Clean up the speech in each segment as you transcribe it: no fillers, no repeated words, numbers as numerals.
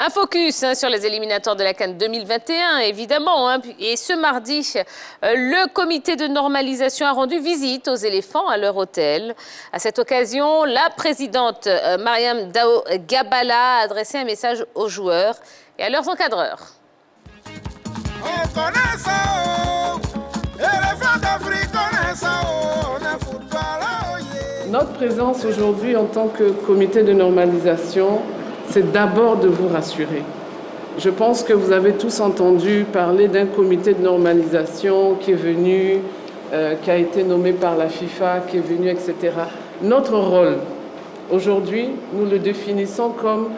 Un focus sur les éliminatoires de la CAN 2021, évidemment. Et ce mardi, le comité de normalisation a rendu visite aux éléphants à leur hôtel. À cette occasion, la présidente Mariam Dao Gabala a adressé un message aux joueurs et à leurs encadreurs. Notre présence aujourd'hui en tant que comité de normalisation, c'est d'abord de vous rassurer. Je pense que vous avez tous entendu parler d'un comité de normalisation qui est venu, qui a été nommé par la FIFA, qui est venu, etc. Notre rôle, aujourd'hui, nous le définissons comme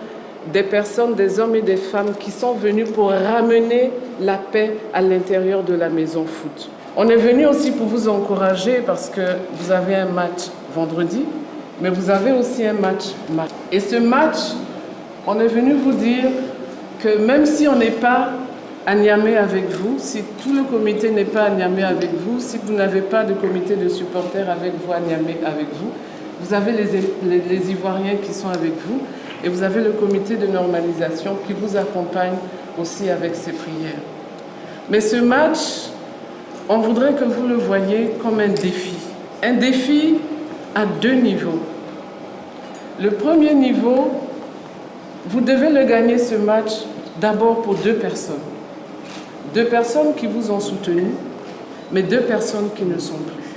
des personnes, des hommes et des femmes qui sont venus pour ramener la paix à l'intérieur de la maison foot. On est venu aussi pour vous encourager parce que vous avez un match vendredi, mais vous avez aussi un match mardi. Et ce match, on est venu vous dire que même si on n'est pas à Niamey avec vous, si tout le comité n'est pas à Niamey avec vous, si vous n'avez pas de comité de supporters avec vous à Niamey avec vous, vous avez les Ivoiriens qui sont avec vous et vous avez le comité de normalisation qui vous accompagne aussi avec ses prières. Mais ce match, on voudrait que vous le voyiez comme un défi. Un défi à deux niveaux. Le premier niveau, vous devez le gagner ce match d'abord pour deux personnes. Deux personnes qui vous ont soutenu, mais deux personnes qui ne sont plus.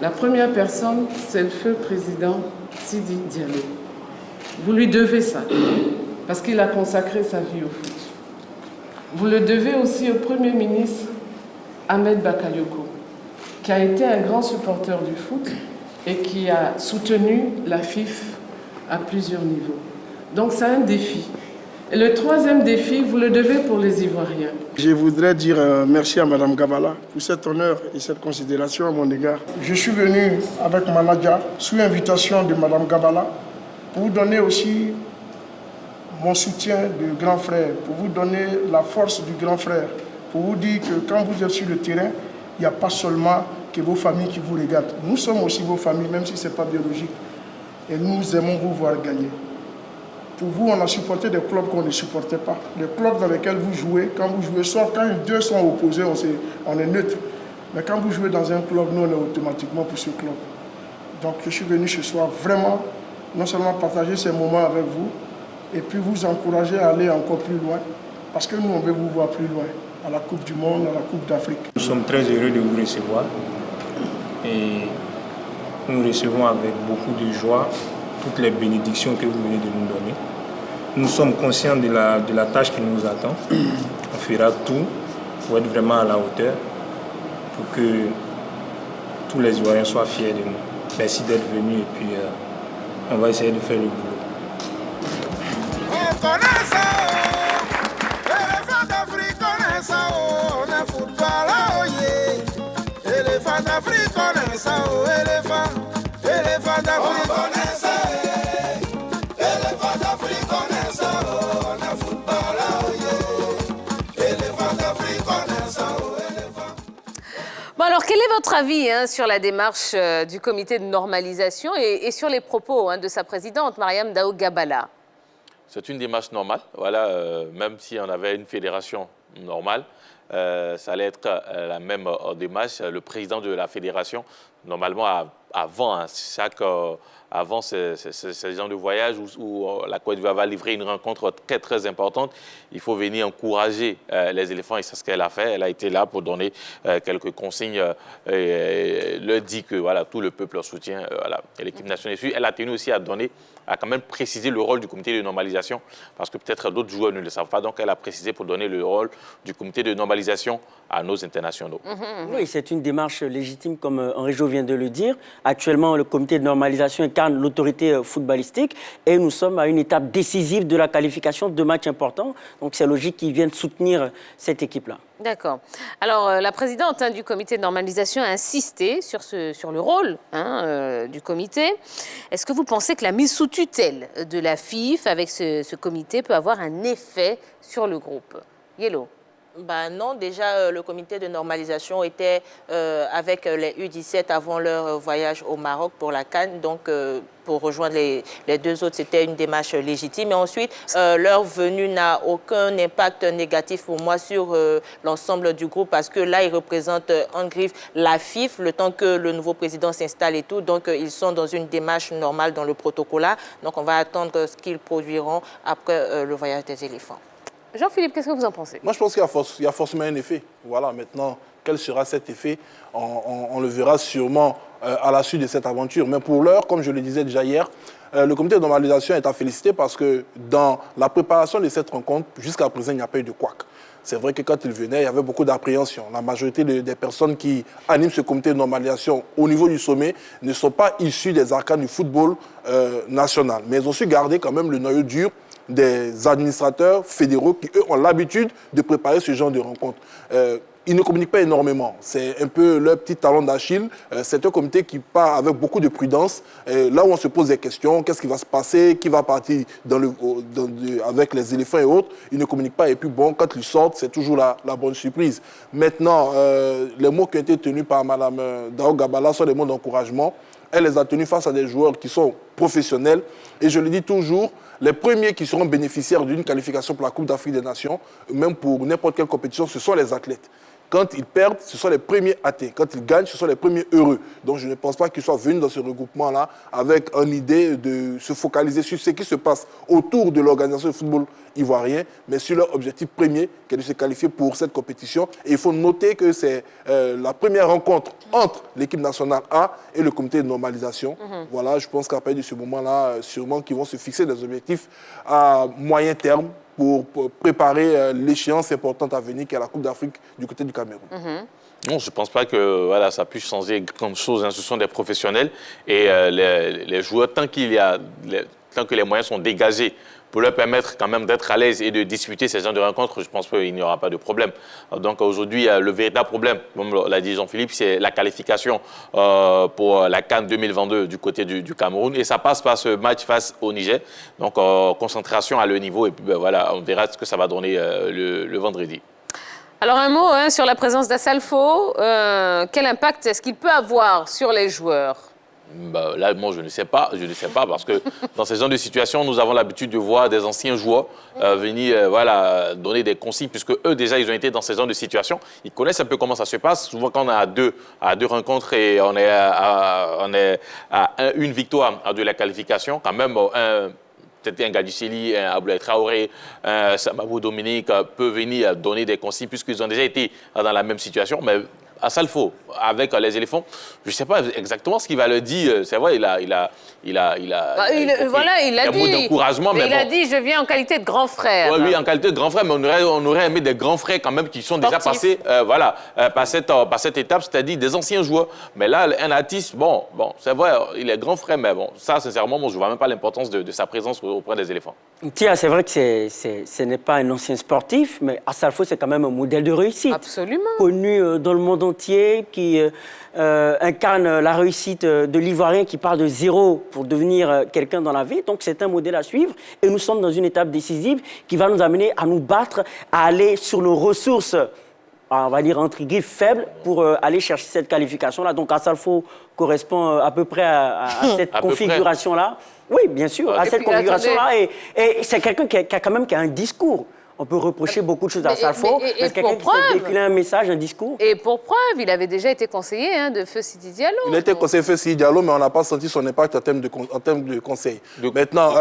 La première personne, c'est le feu président Sidi Diallo. Vous lui devez ça, parce qu'il a consacré sa vie au foot. Vous le devez aussi au Premier ministre Ahmed Bakayoko, qui a été un grand supporter du foot et qui a soutenu la FIF à plusieurs niveaux. Donc c'est un défi. Et le troisième défi, vous le devez pour les Ivoiriens. Je voudrais dire merci à Mme Gabala pour cet honneur et cette considération à mon égard. Je suis venu avec Manadia sous l'invitation de Mme Gabala pour vous donner aussi mon soutien de grand frère, pour vous donner la force du grand frère, pour vous dire que quand vous êtes sur le terrain, il n'y a pas seulement que vos familles qui vous regardent. Nous sommes aussi vos familles, même si ce n'est pas biologique. Et nous aimons vous voir gagner. Pour vous, on a supporté des clubs qu'on ne supportait pas. Les clubs dans lesquels vous jouez, quand vous jouez, sauf quand les deux sont opposés, on est neutre. Mais quand vous jouez dans un club, nous, on est automatiquement pour ce club. Donc, je suis venu ce soir vraiment, non seulement partager ces moments avec vous, et puis vous encourager à aller encore plus loin, parce que nous, on veut vous voir plus loin, à la Coupe du Monde, à la Coupe d'Afrique. Nous sommes très heureux de vous recevoir et nous recevons avec beaucoup de joie toutes les bénédictions que vous venez de nous donner. Nous sommes conscients de la tâche qui nous attend. On fera tout pour être vraiment à la hauteur, pour que tous les Ivoiriens soient fiers de nous. Merci d'être venus et puis on va essayer de faire le boulot. Bon, alors, quel est votre avis sur la démarche du comité de normalisation et sur les propos de sa présidente, Mariam Dao Gabala? C'est une démarche normale. Voilà, même si on avait une fédération normale, ça allait être la même démarche. Le président de la fédération, normalement, avant avant ces gens de voyage où la Côte d'Ivoire va livrer une rencontre très, très importante, il faut venir encourager les éléphants et c'est ce qu'elle a fait. Elle a été là pour donner quelques consignes et leur dit que voilà, tout le peuple leur soutient. Voilà. L'équipe nationale est suivie. Elle a tenu aussi à quand même préciser le rôle du comité de normalisation parce que peut-être d'autres joueurs ne le savent pas. Donc elle a précisé pour donner le rôle du comité de normalisation à nos internationaux. Oui, c'est une démarche légitime comme Henri Jo vient de le dire. Actuellement, le comité de normalisation incarne l'autorité footballistique et nous sommes à une étape décisive de la qualification de matchs importants. Donc c'est logique qu'ils viennent soutenir cette équipe-là. D'accord. Alors, la présidente du comité de normalisation a insisté sur le rôle du comité. Est-ce que vous pensez que la mise sous tutelle de la FIF avec ce comité peut avoir un effet sur le groupe? Yellow. Non, déjà, le comité de normalisation était avec les U17 avant leur voyage au Maroc pour la CAN. Donc, pour rejoindre les deux autres, c'était une démarche légitime. Et ensuite, leur venue n'a aucun impact négatif pour moi sur l'ensemble du groupe parce que là, ils représentent en griffe la FIF, le temps que le nouveau président s'installe et tout. Donc, ils sont dans une démarche normale dans le protocole. Donc, on va attendre ce qu'ils produiront après le voyage des éléphants. Jean-Philippe, qu'est-ce que vous en pensez? Moi, je pense qu'il y a forcément un effet. Voilà, maintenant, quel sera cet effet? On le verra sûrement à la suite de cette aventure. Mais pour l'heure, comme je le disais déjà hier, le comité de normalisation est à féliciter parce que dans la préparation de cette rencontre, jusqu'à présent, il n'y a pas eu de couac. C'est vrai que quand il venait, il y avait beaucoup d'appréhension. La majorité des personnes qui animent ce comité de normalisation au niveau du sommet ne sont pas issues des arcanes du football national. Mais ils ont su garder quand même le noyau dur des administrateurs fédéraux qui, eux, ont l'habitude de préparer ce genre de rencontres. Ils ne communiquent pas énormément. C'est un peu leur petit talon d'Achille. C'est un comité qui part avec beaucoup de prudence. Là où on se pose des questions, qu'est-ce qui va se passer, qui va partir avec les éléphants et autres, ils ne communiquent pas. Et puis bon, quand ils sortent, c'est toujours la bonne surprise. Maintenant, les mots qui ont été tenus par Mme Dao Gabala sont des mots d'encouragement. Elle les a tenus face à des joueurs qui sont professionnels. Et je le dis toujours, les premiers qui seront bénéficiaires d'une qualification pour la Coupe d'Afrique des Nations, même pour n'importe quelle compétition, ce sont les athlètes. Quand ils perdent, ce sont les premiers atteints. Quand ils gagnent, ce sont les premiers heureux. Donc je ne pense pas qu'ils soient venus dans ce regroupement-là avec une idée de se focaliser sur ce qui se passe autour de l'organisation du football ivoirien, mais sur leur objectif premier, qui est de se qualifier pour cette compétition. Et il faut noter que c'est la première rencontre entre l'équipe nationale A et le comité de normalisation. Voilà, je pense qu'à partir de ce moment-là, sûrement qu'ils vont se fixer des objectifs à moyen terme pour préparer l'échéance importante à venir, qui est la Coupe d'Afrique du côté du Cameroun. Non, je ne pense pas que voilà, ça puisse changer grand chose. Ce sont des professionnels et les joueurs, tant que les moyens sont dégagés pour leur permettre quand même d'être à l'aise et de disputer ces genres de rencontres, je pense qu'il n'y aura pas de problème. Donc aujourd'hui, le véritable problème, comme l'a dit Jean-Philippe, c'est la qualification pour la CAN 2022 du côté du Cameroun. Et ça passe par ce match face au Niger. Donc concentration à le niveau et puis voilà, on verra ce que ça va donner le vendredi. Alors un mot sur la présence d'Assalfo. Quel impact est-ce qu'il peut avoir sur les joueurs ? Là, moi, je ne sais pas parce que dans ces genres de situations, nous avons l'habitude de voir des anciens joueurs venir donner des consignes, puisque eux, déjà, ils ont été dans ces genres de situations. Ils connaissent un peu comment ça se passe. Souvent, quand on est à deux rencontres et on est à une victoire de la qualification, quand même, peut-être un Gadjiseli, un Aboulaye Traoré, un Samabou Dominique peut venir donner des consignes, puisqu'ils ont déjà été dans la même situation. Mais Assalfo, avec les éléphants, je ne sais pas exactement ce qu'il va leur dire. C'est vrai, il a dit d'encouragement. Mais il a dit, je viens en qualité de grand frère. Oui, en qualité de grand frère, mais on aurait aimé des grands frères quand même qui sont déjà passés par cette étape, c'est-à-dire des anciens joueurs. Mais là, un artiste, bon, c'est vrai, il est grand frère, mais bon, ça, sincèrement, je ne vois même pas l'importance de sa présence auprès des éléphants. Tiens, c'est vrai que ce n'est pas un ancien sportif, mais Assalfo, c'est quand même un modèle de réussite. Absolument. Connu dans le monde entier, qui incarne la réussite de l'Ivoirien qui part de zéro pour devenir quelqu'un dans la vie. Donc c'est un modèle à suivre et nous sommes dans une étape décisive qui va nous amener à nous battre, à aller sur nos ressources, on va dire entre guillemets faibles, pour aller chercher cette qualification-là. Donc Assalfo correspond à peu près à cette configuration-là. Oui, bien sûr, à cette configuration-là. Et c'est quelqu'un qui a quand même un discours. On peut reprocher beaucoup de choses à Assalfo, mais c'est quelqu'un qui sait véhiculer un message, un discours. Et pour preuve, il avait déjà été conseiller de Feu Sidi Diallo. Il a été conseiller Feu Sidi Diallo, mais on n'a pas senti son impact en termes de conseil. Maintenant,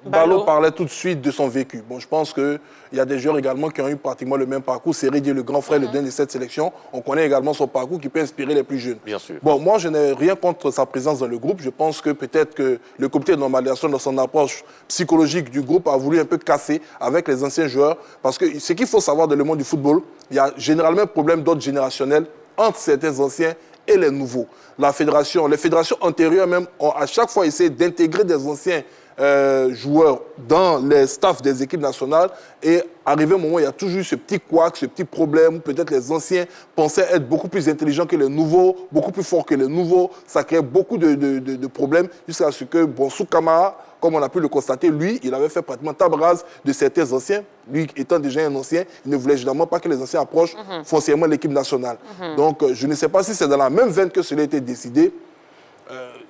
Balo parlait tout de suite de son vécu. Bon, je pense qu'il y a des joueurs également qui ont eu pratiquement le même parcours. C'est Dié, le grand frère, le dernier de cette sélection. On connaît également son parcours qui peut inspirer les plus jeunes. Bien sûr. Bon, moi, je n'ai rien contre sa présence dans le groupe. Je pense que peut-être que le comité de normalisation, dans son approche psychologique du groupe, a voulu un peu casser avec les anciens joueurs. Parce que ce qu'il faut savoir dans le monde du football, il y a généralement un problème d'ordre générationnel entre certains anciens et les nouveaux. Les fédérations antérieures même ont à chaque fois essayé d'intégrer des anciens joueurs dans les staffs des équipes nationales et arrivé un moment, il y a toujours eu ce petit couac, ce petit problème. Peut-être les anciens pensaient être beaucoup plus intelligents que les nouveaux, beaucoup plus forts que les nouveaux. Ça créait beaucoup de problèmes jusqu'à ce que Bonsou Kamara, comme on a pu le constater, lui, il avait fait pratiquement table rase de certains anciens. Lui, étant déjà un ancien, il ne voulait évidemment pas que les anciens approchent foncièrement l'équipe nationale. Donc, je ne sais pas si c'est dans la même veine que cela a été décidé.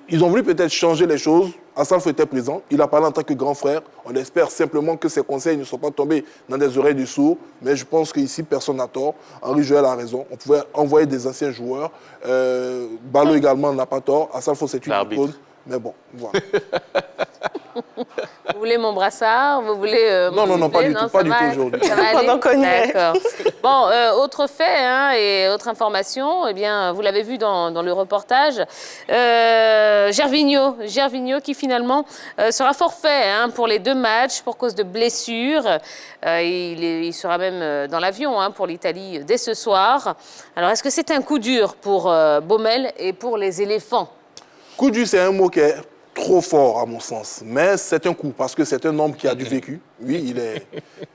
Ils ont voulu peut-être changer les choses. Assalfo était présent. Il a parlé en tant que grand frère. On espère simplement que ses conseils ne sont pas tombés dans des oreilles de sourds. Mais je pense qu'ici, personne n'a tort. Henri Joël a raison. On pouvait envoyer des anciens joueurs. Balo également n'a pas tort. Assalfo, c'est une icône. Mais bon, voilà. Vous voulez mon brassard? Vous voulez non, pas du tout, pas du tout aujourd'hui. Ça va aller? Pendant qu'on y est. D'accord. Bon, autre fait hein, et autre information, eh bien, vous l'avez vu dans le reportage, Gervinho qui finalement sera forfait hein, pour les 2 matchs pour cause de blessure. Il sera même dans l'avion hein, pour l'Italie dès ce soir. Alors, est-ce que c'est un coup dur pour Baumel et pour les éléphants? Coup dur, c'est un mot qui est trop fort à mon sens. Mais c'est un coup parce que c'est un homme qui a du vécu. Oui,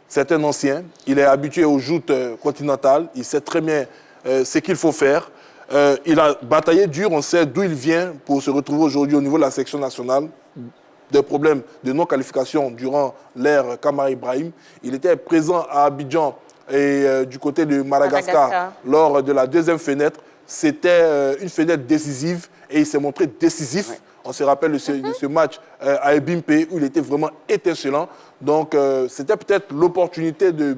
c'est un ancien. Il est habitué aux joutes continentales. Il sait très bien ce qu'il faut faire. Il a bataillé dur. On sait d'où il vient pour se retrouver aujourd'hui au niveau de la section nationale. Des problèmes de non-qualification durant l'ère Kamara Ibrahim. Il était présent à Abidjan et du côté de Madagascar lors de la 2e fenêtre. C'était une fenêtre décisive et il s'est montré décisif. Ouais. On se rappelle de ce match à Ebimpe où il était vraiment étincelant. Donc, c'était peut-être l'opportunité de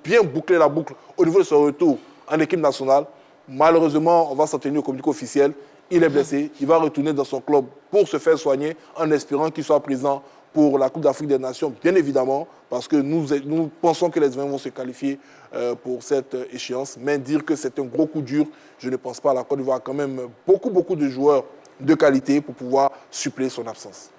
bien boucler la boucle au niveau de son retour en équipe nationale. Malheureusement, on va s'en tenir au communiqué officiel. Il est blessé. Il va retourner dans son club pour se faire soigner en espérant qu'il soit présent pour la Coupe d'Afrique des Nations, bien évidemment, parce que nous pensons que les Événements vont se qualifier pour cette échéance. Mais dire que c'est un gros coup dur, je ne pense pas. La Côte d'Ivoire a quand même beaucoup de joueurs de qualité pour pouvoir suppléer son absence.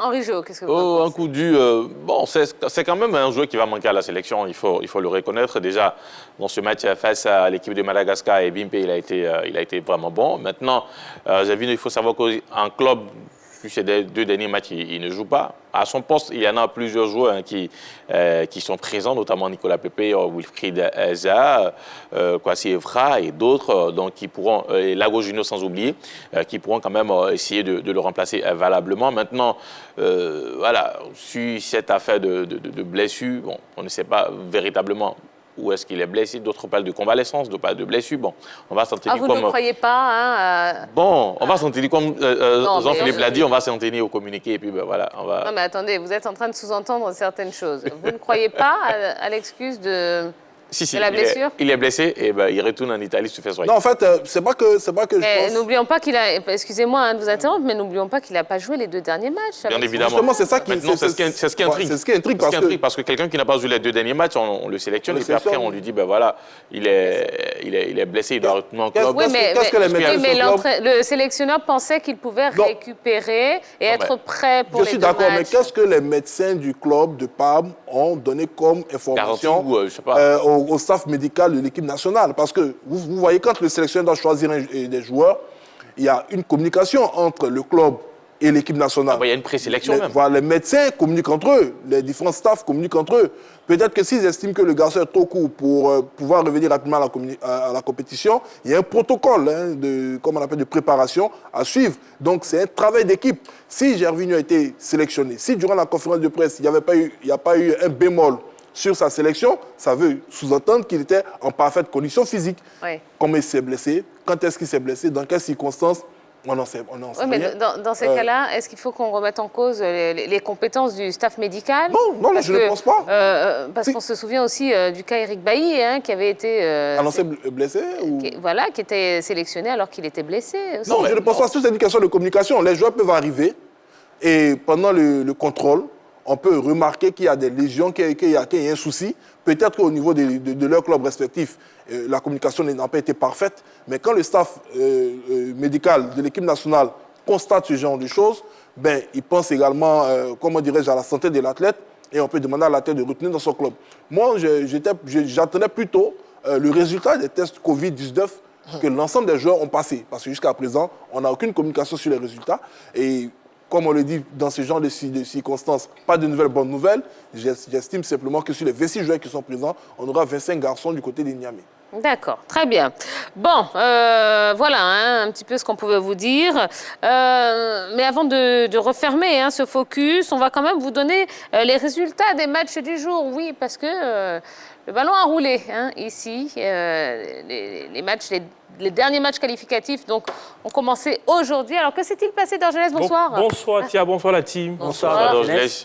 Henri Jo, qu'est-ce que vous pensez? Un coup dur, bon, c'est quand même un joueur qui va manquer à la sélection, il faut le reconnaître. Déjà, dans ce match face à l'équipe de Madagascar et Bimpe, il a été vraiment bon. Maintenant, il faut savoir qu'en club, ces 2 derniers matchs, il ne joue pas. À son poste, il y en a plusieurs joueurs hein, qui sont présents, notamment Nicolas Pepe, Wilfried Zaha, Kwasi Evra et d'autres, donc qui pourront, et Lago Junior sans oublier, qui pourront quand même essayer de le remplacer valablement. Maintenant, voilà, sur cette affaire de blessure, bon, on ne sait pas véritablement où est-ce qu'il est blessé. D'autres parlent de convalescence, d'autres parlent de blessure. Bon, on va s'en tenir comme... Vous ne croyez pas hein, Bon, on va s'en tenir comme Jean-Philippe l'a dit, on va s'en tenir au communiqué et puis ben, voilà. On va... Non mais attendez, vous êtes en train de sous-entendre certaines choses. Vous ne croyez pas à l'excuse de la blessure? Il est blessé et ben, il retourne en Italie se faire soigner. Non, en fait, c'est pas que je pense... N'oublions pas qu'il a... Excusez-moi hein, de vous interrompre, mais n'oublions pas qu'il n'a pas joué les 2 derniers matchs. Bien évidemment. Justement, c'est ça qui... C'est ce qui intrigue. C'est ce qui intrigue parce que quelqu'un qui n'a pas joué les 2 derniers matchs, on le sélectionne et puis après on lui dit, ben voilà, il est blessé, il doit retourner en club. Oui, mais le sélectionneur pensait qu'il pouvait récupérer et être prêt pour les 2 matchs. Je suis d'accord, mais qu'est-ce que les médecins du club de Parme ont donné comme information au staff médical de l'équipe nationale? Parce que vous voyez, quand le sélectionneur doit choisir des joueurs, il y a une communication entre le club et l'équipe nationale. Il y a une présélection même. Voilà, les médecins communiquent entre eux, les différents staffs communiquent entre eux. Peut-être que s'ils estiment que le garçon est trop court pour pouvoir revenir rapidement à la compétition, il y a un protocole comme on appelle, de préparation à suivre. Donc c'est un travail d'équipe. Si Gervinho a été sélectionné, si durant la conférence de presse, il n'y a pas eu un bémol sur sa sélection, ça veut sous-entendre qu'il était en parfaite condition physique. Oui. Comment il s'est blessé, quand est-ce qu'il s'est blessé, dans quelles circonstances, on n'en sait rien. Mais dans ces cas-là, est-ce qu'il faut qu'on remette en cause les compétences du staff médical? Non, je ne pense pas. Parce qu'on se souvient aussi du cas Eric Bailly, hein, qui avait été... annoncé blessé qui était sélectionné alors qu'il était blessé. Aussi. Non, je ne pense pas. C'est une question de communication. Les joueurs peuvent arriver et pendant le contrôle, on peut remarquer qu'il y a des lésions, qu'il y a un souci. Peut-être qu'au niveau de leur club respectif, la communication n'a pas été parfaite. Mais quand le staff médical de l'équipe nationale constate ce genre de choses, ben, il pense également, à la santé de l'athlète et on peut demander à l'athlète de retourner dans son club. Moi, j'attendais plutôt le résultat des tests Covid-19 que l'ensemble des joueurs ont passé. Parce que jusqu'à présent, on n'a aucune communication sur les résultats. Et comme on le dit dans ce genre de circonstances, pas de nouvelles bonnes nouvelles. J'estime simplement que sur les 26 joueurs qui sont présents, on aura 25 garçons du côté des Niamey. D'accord, très bien. Bon, voilà un petit peu ce qu'on pouvait vous dire. Mais avant de refermer ce focus, on va quand même vous donner les résultats des matchs du jour. Oui, parce que le ballon a roulé ici. Les matchs, les derniers matchs qualificatifs donc, ont commencé aujourd'hui. Alors, que s'est-il passé d'Orgelès? Bonsoir. Bonsoir, Tia. Bonsoir, la team. Bonsoir.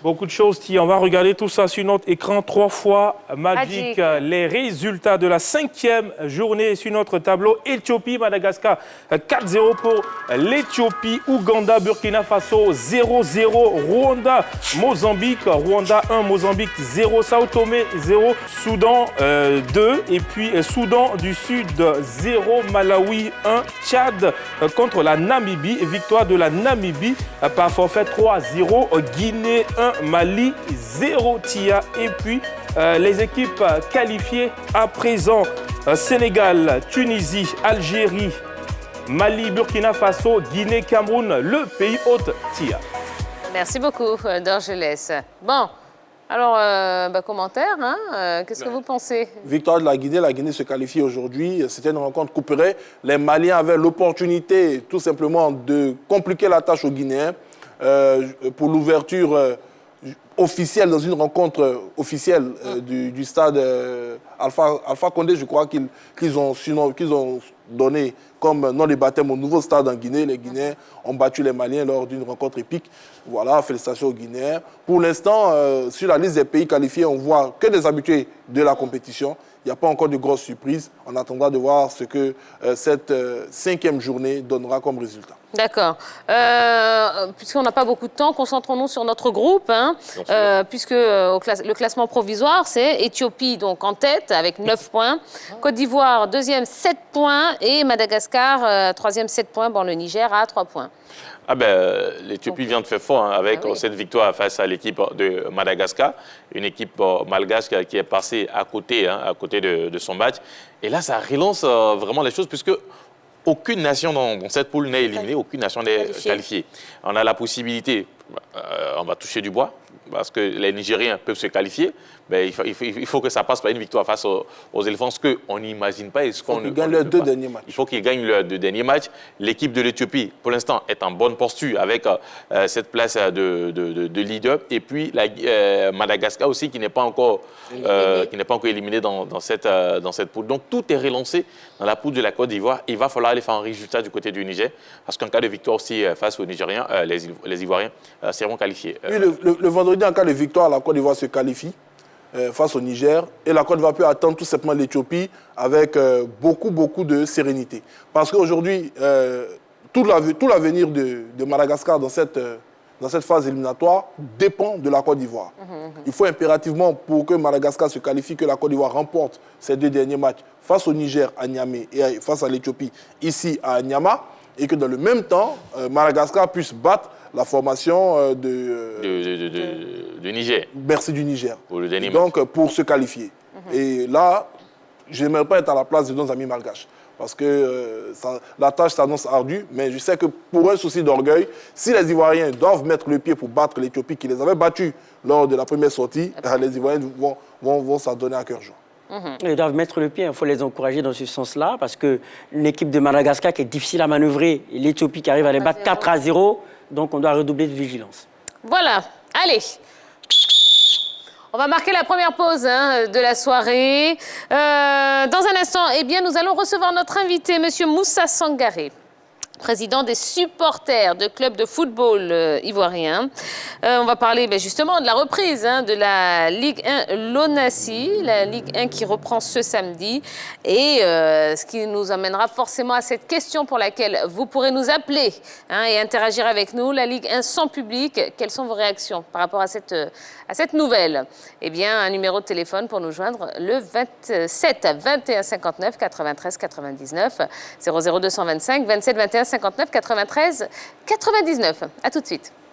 Beaucoup de choses, Tia. On va regarder tout ça sur notre écran 3 fois. Magic. Les résultats de la 5e journée sur notre tableau. Éthiopie, Madagascar, 4-0 pour l'Éthiopie. Ouganda, Burkina Faso, 0-0. Rwanda, Mozambique. Rwanda 1, Mozambique 0. Sao Tomé, 0. Soudan, 2. Et puis Soudan du Sud, 0. Malawi 1, Tchad contre la Namibie, victoire de la Namibie par forfait 3-0, Guinée 1, Mali 0, Tia. Et puis les équipes qualifiées à présent, Sénégal, Tunisie, Algérie, Mali, Burkina Faso, Guinée, Cameroun, le pays hôte, Tia. Merci beaucoup, d'Orgelès. Bon. Alors, commentaire, qu'est-ce que vous pensez? Victoire de la Guinée se qualifie aujourd'hui. C'était une rencontre couperet. Les Maliens avaient l'opportunité tout simplement de compliquer la tâche aux Guinéens pour l'ouverture officielle, dans une rencontre officielle du stade Alpha Condé. Je crois qu'ils ont donné comme nom de baptême au nouveau stade en Guinée. Les Guinéens ont battu les Maliens lors d'une rencontre épique. Voilà, félicitations aux Guinéens. Pour l'instant, sur la liste des pays qualifiés, on voit que des habitués de la compétition. Il n'y a pas encore de grosses surprises. On attendra de voir ce que cette 5e journée donnera comme résultat. D'accord. Puisqu'on n'a pas beaucoup de temps, concentrons-nous sur notre groupe. Puisque le classement provisoire, c'est Éthiopie donc, en tête avec 9 points. Côte d'Ivoire, 2e, 7 points. Et Madagascar, 3e, 7 points. Bon, le Niger a 3 points. L'Éthiopie vient de faire fort avec cette victoire face à l'équipe de Madagascar, une équipe malgache qui est passée à côté de son match. Et là, ça relance vraiment les choses puisque aucune nation dans cette poule n'est éliminée, aucune nation n'est qualifiée. On a la possibilité, on va toucher du bois, parce que les Nigériens peuvent se qualifier, mais il faut que ça passe par une victoire face aux éléphants, ce qu'on n'imagine pas. Il faut qu'ils gagnent leurs 2 derniers matchs. Il faut qu'ils gagnent leurs 2 derniers matchs. L'équipe de l'Éthiopie, pour l'instant, est en bonne posture avec cette place de leader. Et puis Madagascar aussi, qui n'est pas encore éliminé dans cette poule. Donc tout est relancé dans la poule de la Côte d'Ivoire. Il va falloir aller faire un résultat du côté du Niger, parce qu'en cas de victoire aussi face aux Nigériens, les Ivoiriens seront qualifiés. Oui, le vendredi, en cas de victoire, la Côte d'Ivoire se qualifie face au Niger. Et la Côte d'Ivoire peut attendre tout simplement l'Éthiopie avec beaucoup de sérénité. Parce qu'aujourd'hui, tout l'avenir de Madagascar dans cette phase éliminatoire dépend de la Côte d'Ivoire. Il faut impérativement, pour que Madagascar se qualifie, que la Côte d'Ivoire remporte ses 2 derniers matchs face au Niger à Niamey et face à l'Éthiopie ici à Niamey, et que dans le même temps, Madagascar puisse battre la formation du Niger. Merci, du Niger. Pour le dernier donc, pour se qualifier. Et là, je n'aimerais pas être à la place de nos amis malgaches. Parce que la tâche s'annonce ardue, mais je sais que pour un souci d'orgueil, si les Ivoiriens doivent mettre le pied pour battre l'Éthiopie qui les avait battus lors de la première sortie, les Ivoiriens vont s'en donner à cœur joie. Ils doivent mettre le pied, il faut les encourager dans ce sens-là, parce qu'une équipe de Madagascar qui est difficile à manœuvrer, et l'Éthiopie qui arrive à les battre 4-0, donc on doit redoubler de vigilance. Voilà, allez. On va marquer la première pause de la soirée. Dans un instant, nous allons recevoir notre invité, M. Moussa Sangaré, président des supporters de clubs de football ivoiriens. On va parler justement de la reprise de la Ligue 1 Lonassi, la Ligue 1 qui reprend ce samedi. Et ce qui nous amènera forcément à cette question pour laquelle vous pourrez nous appeler et interagir avec nous. La Ligue 1 sans public, quelles sont vos réactions par rapport à cette nouvelle? Un numéro de téléphone pour nous joindre, le 27 21 59 93 99 00225 27 21 59 93 99. À tout de suite.